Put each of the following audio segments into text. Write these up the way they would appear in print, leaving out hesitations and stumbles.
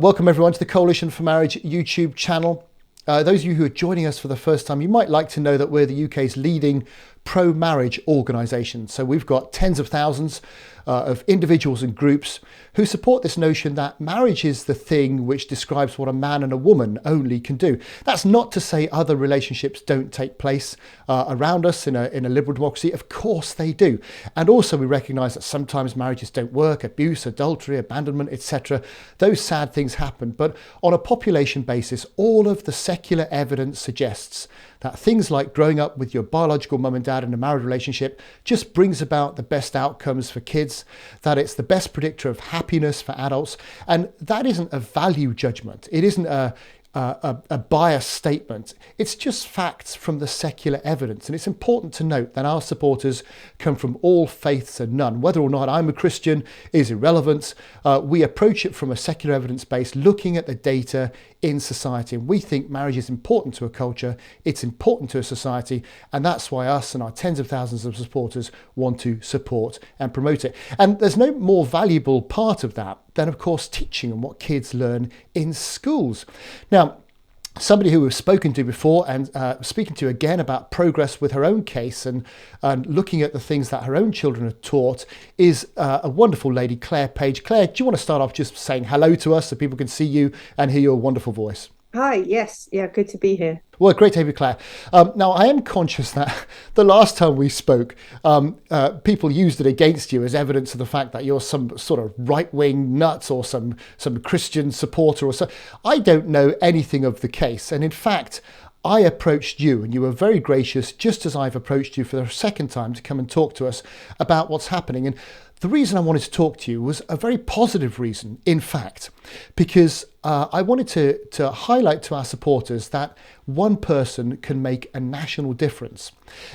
Welcome everyone to the Coalition for Marriage YouTube channel. Those of you who are joining us for the first time, you might like to know that we're the UK's leading pro-marriage organisation. So we've got tens of thousands of individuals and groups who support this notion that marriage is the thing which describes what a man and a woman only can do. That's not to say other relationships don't take place around us in a liberal democracy. Of course they do. And also we recognise that sometimes marriages don't work, abuse, adultery, abandonment, etc. Those sad things happen. But on a population basis, all of the secular evidence suggests that things like growing up with your biological mum and dad in a married relationship just brings about the best outcomes for kids, that it's the best predictor of happiness for adults. And that isn't a value judgment. It isn't a biased statement. It's just facts from the secular evidence. And it's important to note that our supporters come from all faiths and none. Whether or not I'm a Christian is irrelevant. We approach it from a secular evidence base, looking at the data in society. And we think marriage is important to a culture, it's important to a society, and that's why us and our tens of thousands of supporters want to support and promote it. And there's no more valuable part of that than, of course, teaching and what kids learn in schools. Now, somebody who we've spoken to before and speaking to again about progress with her own case and looking at the things that her own children are taught is a wonderful lady, Claire Page. Claire, do you want to start off just saying hello to us so people can see you and hear your wonderful voice? Hi, yes, yeah, good to be here. Well, great to have you, Claire. Now, I am conscious that the last time we spoke, people used it against you as evidence of the fact that you're some sort of right-wing nuts or some Christian supporter or so. I don't know anything of the case. And in fact, I approached you and you were very gracious, just as I've approached you for the second time to come and talk to us about what's happening. And the reason I wanted to talk to you was a very positive reason, in fact, because I wanted to highlight to our supporters that one person can make a national difference.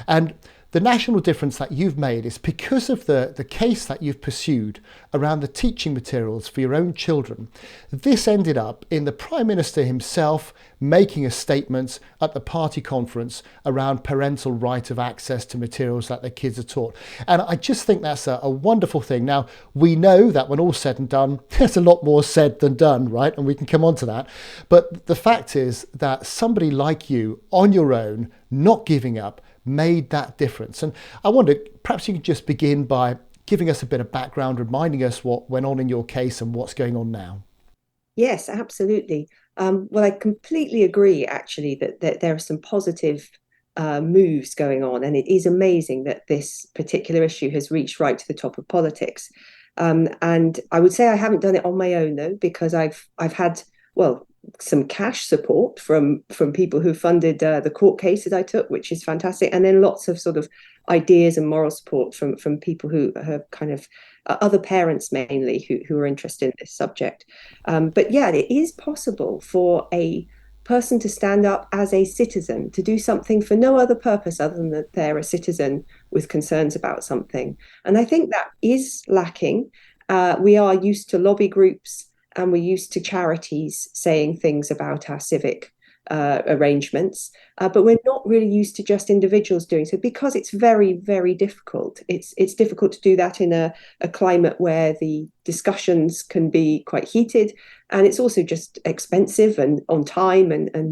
And the national difference that you've made is because of the case that you've pursued around the teaching materials for your own children. This ended up in the Prime Minister himself making a statement at the party conference around parental right of access to materials that their kids are taught. And I just think that's a wonderful thing. Now, we know that when all's said and done, there's a lot more said than done, right? And we can come on to that. But the fact is that somebody like you on your own, not giving up, made that difference. And I wonder, perhaps you could just begin by giving us a bit of background, reminding us what went on in your case and what's going on now. Yes, absolutely. Well, I completely agree, actually, that there are some positive moves going on, and it is amazing that this particular issue has reached right to the top of politics. And I would say I haven't done it on my own, though, because I've had, well, some cash support from people who funded the court case that I took, which is fantastic, and then lots of sort of ideas and moral support from people who have kind of other parents mainly who are interested in this subject. But yeah, it is possible for a person to stand up as a citizen to do something for no other purpose other than that they're a citizen with concerns about something. And I think that is lacking. We are used to lobby groups and we're used to charities saying things about our civic arrangements, but we're not really used to just individuals doing so because it's very, very difficult. It's difficult to do that in a climate where the discussions can be quite heated, and it's also just expensive and on time,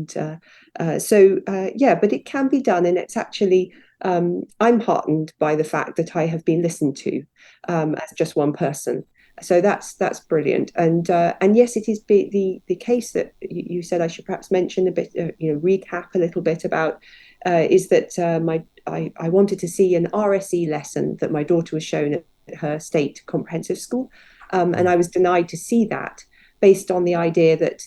yeah, but it can be done, and it's actually I'm heartened by the fact that I have been listened to as just one person. So that's brilliant, and yes, it is the case that you said I should perhaps mention a bit, recap a little bit about is that I wanted to see an RSE lesson that my daughter was shown at her state comprehensive school, and I was denied to see that based on the idea that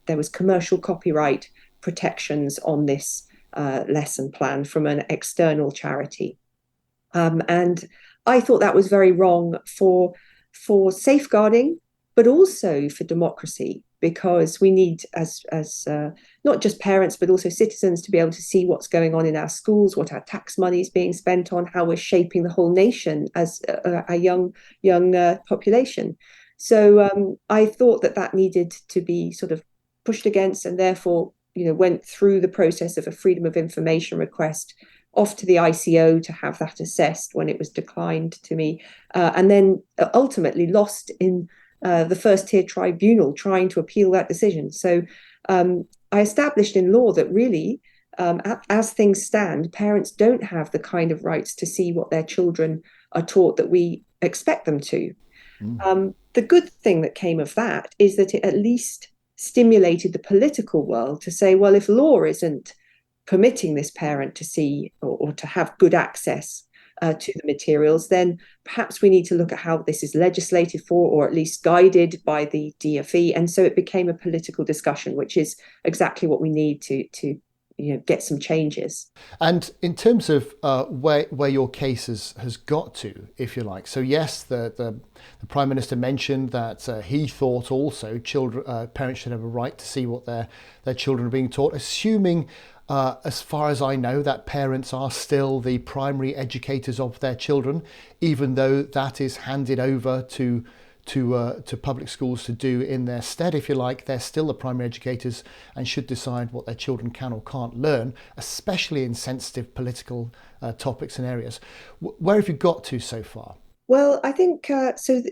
there was commercial copyright protections on this lesson plan from an external charity, and I thought that was very wrong for safeguarding, but also for democracy, because we need, as not just parents, but also citizens, to be able to see what's going on in our schools, what our tax money is being spent on, how we're shaping the whole nation as a young population. So I thought that needed to be sort of pushed against, and therefore, went through the process of a freedom of information request off to the ICO to have that assessed when it was declined to me, and then ultimately lost in the first tier tribunal trying to appeal that decision. So I established in law that really, as things stand, parents don't have the kind of rights to see what their children are taught that we expect them to. The good thing that came of that is that it at least stimulated the political world to say, well, if law isn't permitting this parent to see or to have good access to the materials, then perhaps we need to look at how this is legislated for, or at least guided by the DFE. And so it became a political discussion, which is exactly what we need to get some changes. And in terms of where your case has got to, if you like, so yes, the Prime Minister mentioned that he thought also parents should have a right to see what their children are being taught, assuming, as far as I know, that parents are still the primary educators of their children, even though that is handed over to public schools to do in their stead, if you like. They're still the primary educators and should decide what their children can or can't learn, especially in sensitive political topics and areas. Where have you got to so far? Well, I think so.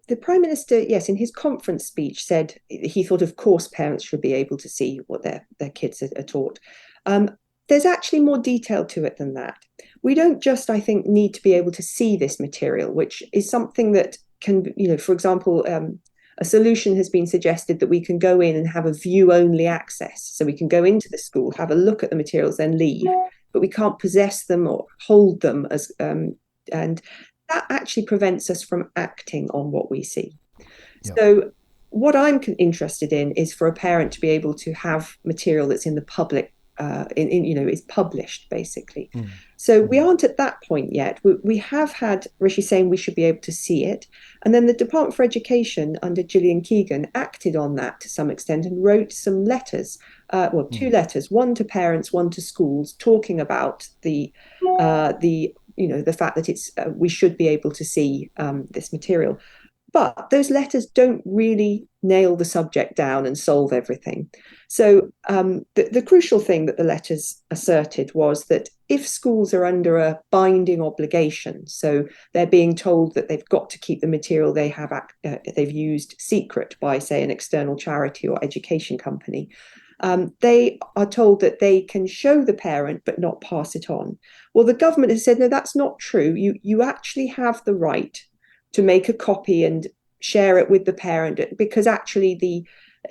The Prime Minister, yes, in his conference speech said he thought, of course, parents should be able to see what their kids are taught. There's actually more detail to it than that. We don't just, I think, need to be able to see this material, which is something that can, for example, a solution has been suggested that we can go in and have a view-only access. So we can go into the school, have a look at the materials, then leave, but we can't possess them or hold them as and that actually prevents us from acting on what we see. Yep. So what I'm interested in is for a parent to be able to have material that's in the public, is published, basically. So we aren't at that point yet. We have had Rishi saying we should be able to see it. And then the Department for Education under Gillian Keegan acted on that to some extent and wrote some letters, two letters, one to parents, one to schools, talking about the fact that we should be able to see this material. But those letters don't really nail the subject down and solve everything. So the crucial thing that the letters asserted was that if schools are under a binding obligation, so they're being told that they've got to keep the material they've used secret by, say, an external charity or education company, they are told that they can show the parent but not pass it on. Well, the government has said, no, that's not true. You actually have the right to make a copy and share it with the parent, because actually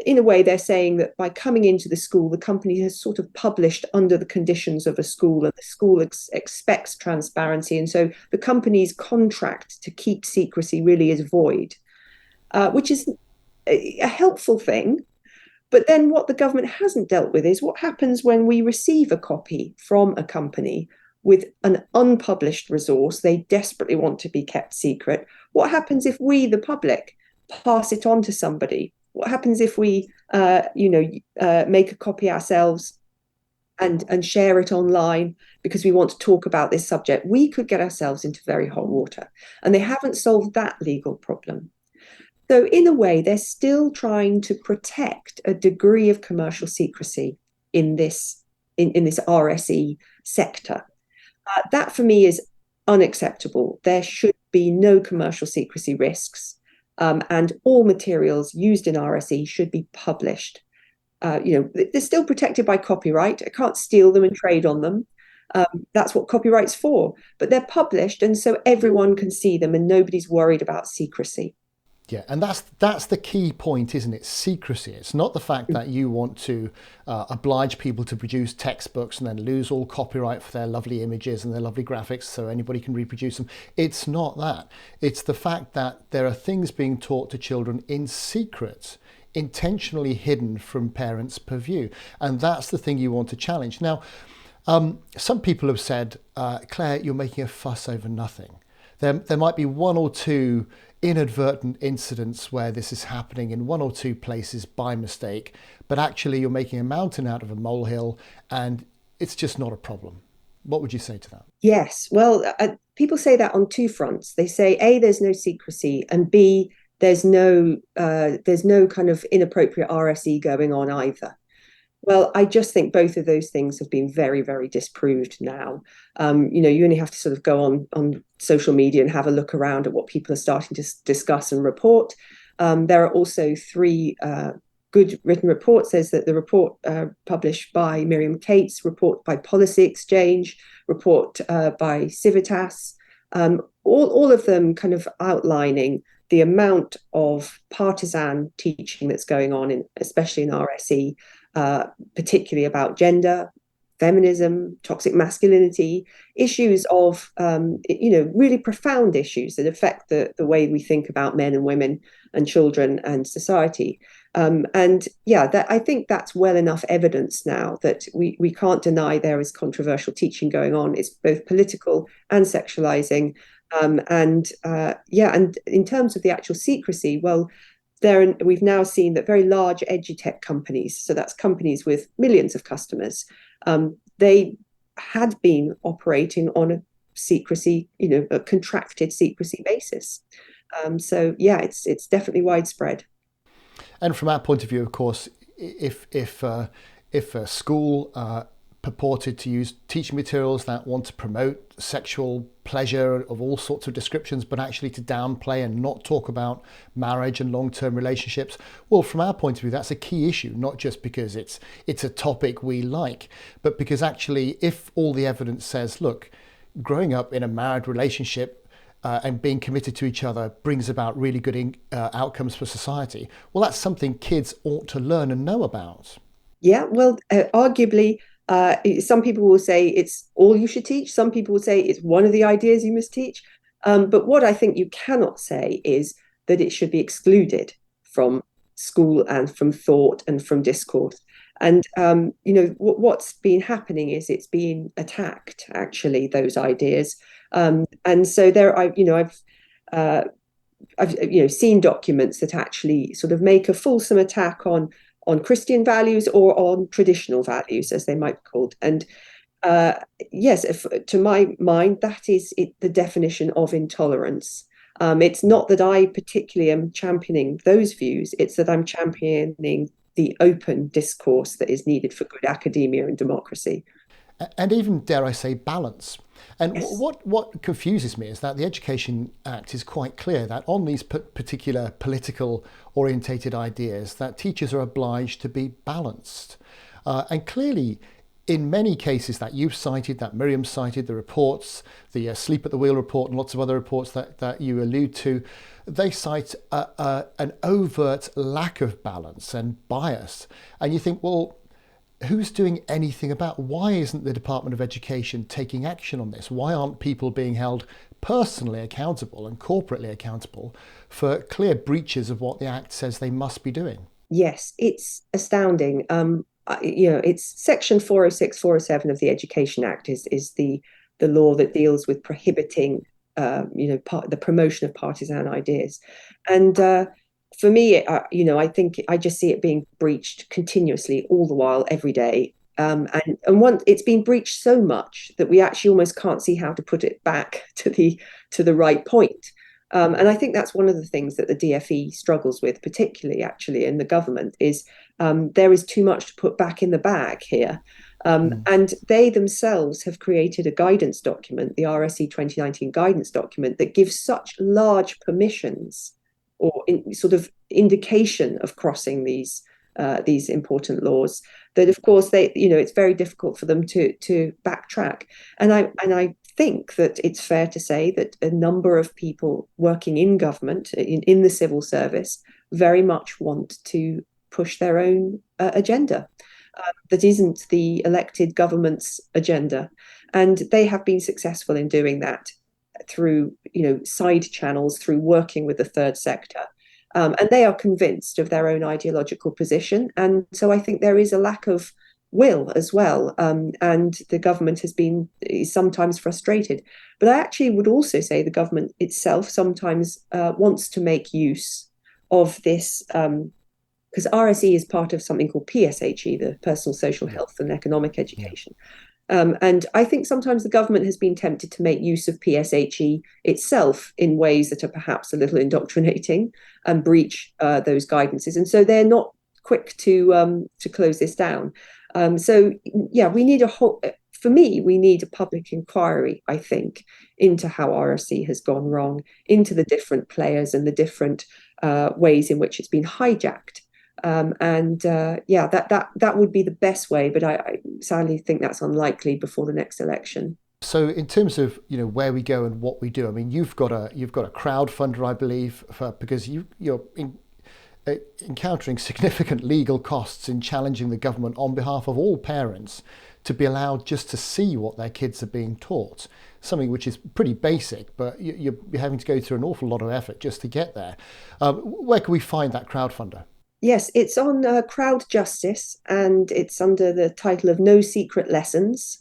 in a way they're saying that by coming into the school, the company has sort of published under the conditions of a school, and the school expects transparency, and so the company's contract to keep secrecy really is void, which is a helpful thing. But then what the government hasn't dealt with is what happens when we receive a copy from a company with an unpublished resource they desperately want to be kept secret. What happens if we, the public, pass it on to somebody? What happens if we, make a copy ourselves and share it online because we want to talk about this subject? We could get ourselves into very hot water, and they haven't solved that legal problem. So in a way, they're still trying to protect a degree of commercial secrecy in this RSE sector. That for me is unacceptable. There should be no commercial secrecy risks, and all materials used in RSE should be published. They're still protected by copyright. I can't steal them and trade on them. That's what copyright's for. But they're published, and so everyone can see them, and nobody's worried about secrecy. Yeah, and that's the key point, isn't it? Secrecy. It's not the fact that you want to oblige people to produce textbooks and then lose all copyright for their lovely images and their lovely graphics so anybody can reproduce them. It's not that. It's the fact that there are things being taught to children in secret, intentionally hidden from parents' purview. And that's the thing you want to challenge. Now, some people have said, Claire, you're making a fuss over nothing. There might be one or two inadvertent incidents where this is happening in one or two places by mistake, but actually you're making a mountain out of a molehill and it's just not a problem. What would you say to that? Yes, well, people say that on two fronts. They say, A, there's no secrecy, and B, there's no kind of inappropriate RSE going on either. Well, I just think both of those things have been very, very disproved now. You only have to sort of go on social media and have a look around at what people are starting to discuss and report. There are also three good written reports. There's the report published by Miriam Cates, report by Policy Exchange, report by Civitas, all of them kind of outlining the amount of partisan teaching that's going on, especially in RSE, particularly about gender, feminism, toxic masculinity, issues of, really profound issues that affect the way we think about men and women and children and society. I think that's well enough evidence now that we can't deny there is controversial teaching going on. It's both political and sexualizing. And in terms of the actual secrecy, well, we've now seen that very large edutech companies, so that's companies with millions of customers, they had been operating on a secrecy, a contracted secrecy basis. It's definitely widespread. And from our point of view, of course, if a school purported to use teaching materials that want to promote sexual pleasure of all sorts of descriptions, but actually to downplay and not talk about marriage and long-term relationships, well, from our point of view, that's a key issue, not just because it's a topic we like, but because actually if all the evidence says, look, growing up in a married relationship and being committed to each other brings about really good outcomes for society, well, that's something kids ought to learn and know about. Yeah, well, arguably, some people will say it's all you should teach. Some people will say it's one of the ideas you must teach. But what I think you cannot say is that it should be excluded from school and from thought and from discourse. And what's been happening is it's been attacked, actually, those ideas. And so I've seen documents that actually sort of make a fulsome attack on Christian values or on traditional values, as they might be called. And yes, to my mind, that is the definition of intolerance. It's not that I particularly am championing those views, it's that I'm championing the open discourse that is needed for good academia and democracy. And even, dare I say, balance. And Yes. what confuses me is that the Education Act is quite clear that on these particular political orientated ideas, that teachers are obliged to be balanced. And clearly, in many cases that you've cited, that Miriam cited, the reports, the Sleep at the Wheel report and lots of other reports that you allude to, they cite an overt lack of balance and bias. And you think, well, who's doing anything about why isn't the Department of Education taking action on this? Why aren't people being held personally accountable and corporately accountable for clear breaches of what the Act says they must be doing? Yes, it's astounding. It's Section 406, 407 of the Education Act is the law that deals with prohibiting, the promotion of partisan ideas. And for me, I think I just see it being breached continuously, all the while, every day. It's been breached so much that we actually almost can't see how to put it back to the right point. And I think that's one of the things that the DFE struggles with, particularly actually in the government, is there is too much to put back in the bag here. And they themselves have created a guidance document, the RSE 2019 guidance document, that gives such large permissions or sort of indication of crossing these important laws that, of course, it's very difficult for them to backtrack. And I think that it's fair to say that a number of people working in government, in the civil service, very much want to push their own agenda that isn't the elected government's agenda. And they have been successful in doing that through, side channels, through working with the third sector. And they are convinced of their own ideological position. And so I think there is a lack of will as well. And the government is sometimes frustrated. But I actually would also say the government itself sometimes wants to make use of this, because RSE is part of something called PSHE, the Personal Social Health and Economic Education. And I think sometimes the government has been tempted to make use of PSHE itself in ways that are perhaps a little indoctrinating and breach those guidances. And so they're not quick to close this down. We need we need a public inquiry, I think, into how RSE has gone wrong, into the different players and the different ways in which it's been hijacked. Yeah, that would be the best way, but I sadly think that's unlikely before the next election. So in terms of where we go and what we do, I mean you've got a crowdfunder, I believe, because you're encountering significant legal costs in challenging the government on behalf of all parents to be allowed just to see what their kids are being taught. Something which is pretty basic, but you're having to go through an awful lot of effort just to get there. Where can we find that crowdfunder? Yes, it's on Crowd Justice, and it's under the title of No Secret Lessons.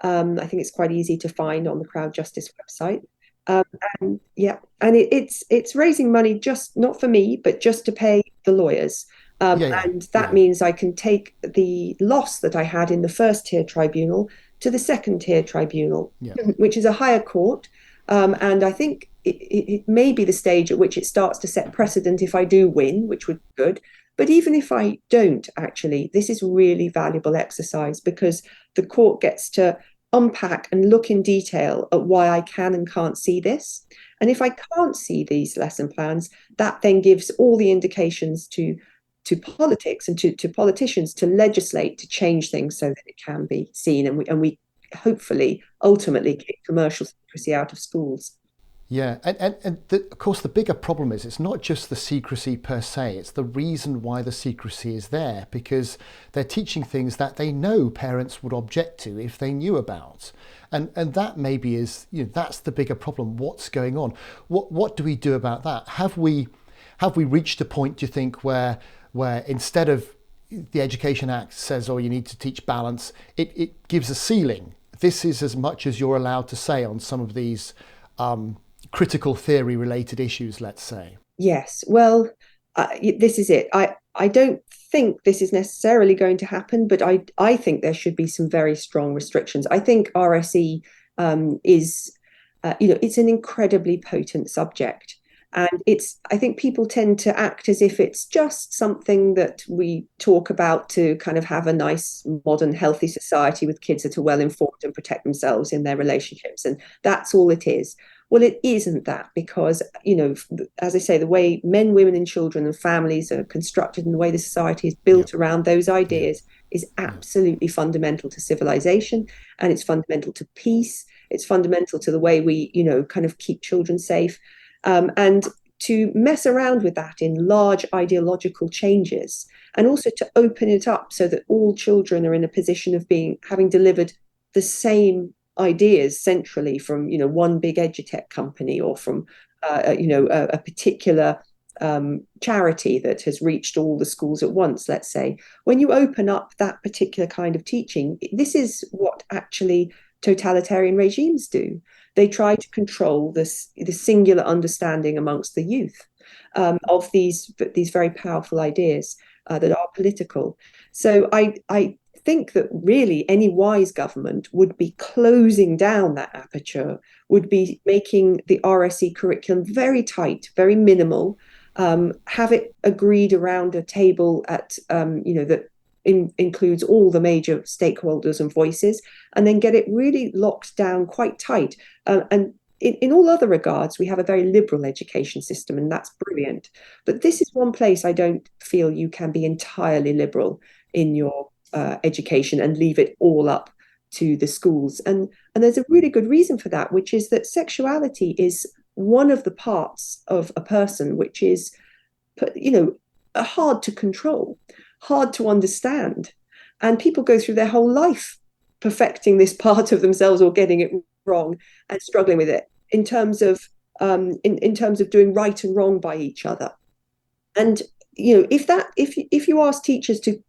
I think it's quite easy to find on the Crowd Justice website. Um, and yeah, and it's raising money just not for me, but just to pay the lawyers. Yeah, yeah, And that yeah, means I can take the loss that I had in the first tier tribunal to the second tier tribunal, yeah. which is a higher court. And I think it may be the stage at which it starts to set precedent if I do win, which would be good. But even if I don't, actually, this is really valuable exercise because the court gets to unpack and look in detail at why I can and can't see this. And if I can't see these lesson plans, that then gives all the indications to politics and to politicians to legislate to change things so that it can be seen, and we hopefully ultimately kick commercial secrecy out of schools. Yeah, of course, the bigger problem is it's not just the secrecy per se, it's the reason why the secrecy is there, because they're teaching things that they know parents would object to if they knew about. And that maybe is, that's the bigger problem. What's going on? What do we do about that? Have we reached a point, do you think, where instead of the Education Act says, oh, you need to teach balance, it gives a ceiling. This is as much as you're allowed to say on some of these critical theory related issues, let's say. Yes, well, this is it. I don't think this is necessarily going to happen, but I think there should be some very strong restrictions. I think RSE is, it's an incredibly potent subject. And I think people tend to act as if it's just something that we talk about to kind of have a nice, modern, healthy society with kids that are well informed and protect themselves in their relationships. And that's all it is. Well, it isn't that because, as I say, the way men, women, and children and families are constructed and the way the society is Yeah, built around those yeah, ideas is yeah, absolutely fundamental to civilization, and it's fundamental to peace. It's fundamental to the way we, kind of keep children safe. And to mess around with that in large ideological changes, and also to open it up so that all children are in a position of having delivered the same ideas centrally from one big edutech company or from a particular charity that has reached all the schools at once, let's say. When you open up that particular kind of teaching, this is what actually totalitarian regimes do. They try to control the singular understanding amongst the youth of these very powerful ideas that are political. So I think that really any wise government would be closing down that aperture, would be making the RSE curriculum very tight, very minimal, have it agreed around a table that includes all the major stakeholders and voices, and then get it really locked down quite tight. And in all other regards, we have a very liberal education system, and that's brilliant. But this is one place I don't feel you can be entirely liberal in your education and leave it all up to the schools. And there's a really good reason for that, which is that sexuality is one of the parts of a person which is, hard to control, hard to understand. And people go through their whole life perfecting this part of themselves or getting it wrong and struggling with it in terms of in terms of doing right and wrong by each other. And if you ask teachers to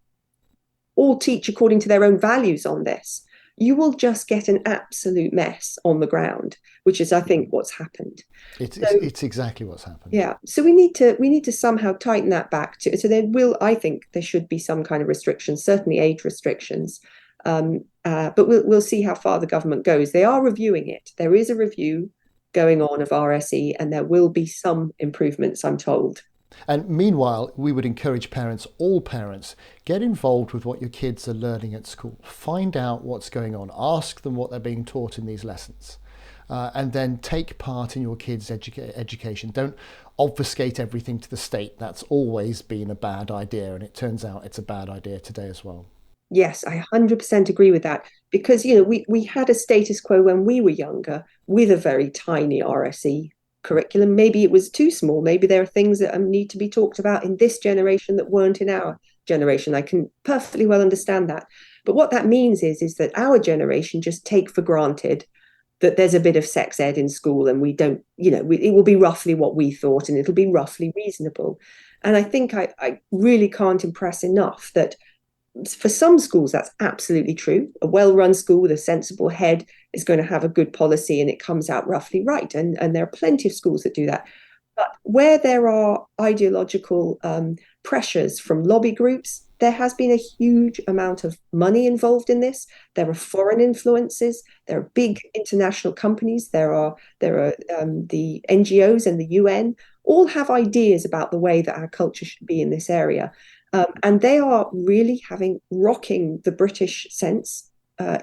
all teach according to their own values on this, you will just get an absolute mess on the ground, which is, I think, what's happened. So it's exactly what's happened. yeah, so we need to somehow tighten that back to. So I think there should be some kind of restrictions, certainly age restrictions. But we'll see how far the government goes. They are reviewing it. There is a review going on of RSE, and there will be some improvements, I'm told. And meanwhile, we would encourage parents, all parents, get involved with what your kids are learning at school. Find out what's going on. Ask them what they're being taught in these lessons. And then take part in your kids' education. Don't obfuscate everything to the state. That's always been a bad idea, and it turns out it's a bad idea today as well. Yes, I 100% agree with that because we had a status quo when we were younger with a very tiny RSE curriculum. Maybe it was too small. Maybe there are things that need to be talked about in this generation that weren't in our generation. I can perfectly well understand that. But what that means is that our generation just take for granted that there's a bit of sex ed in school and we don't, it will be roughly what we thought and it'll be roughly reasonable. And I think I really can't impress enough that for some schools, that's absolutely true. A well-run school with a sensible head is going to have a good policy and it comes out roughly right. And there are plenty of schools that do that. But where there are ideological pressures from lobby groups, there has been a huge amount of money involved in this. There are foreign influences. There are big international companies. There are the NGOs and the UN all have ideas about the way that our culture should be in this area. And they are really rocking the British sense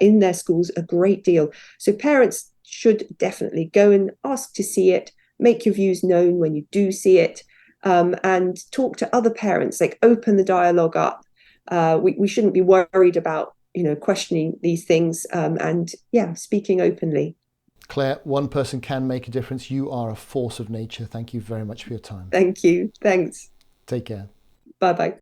in their schools a great deal. So parents should definitely go and ask to see it, make your views known when you do see it, and talk to other parents, like open the dialogue up. We shouldn't be worried about, questioning these things and speaking openly. Claire, one person can make a difference. You are a force of nature. Thank you very much for your time. Thank you. Thanks. Take care. Bye bye.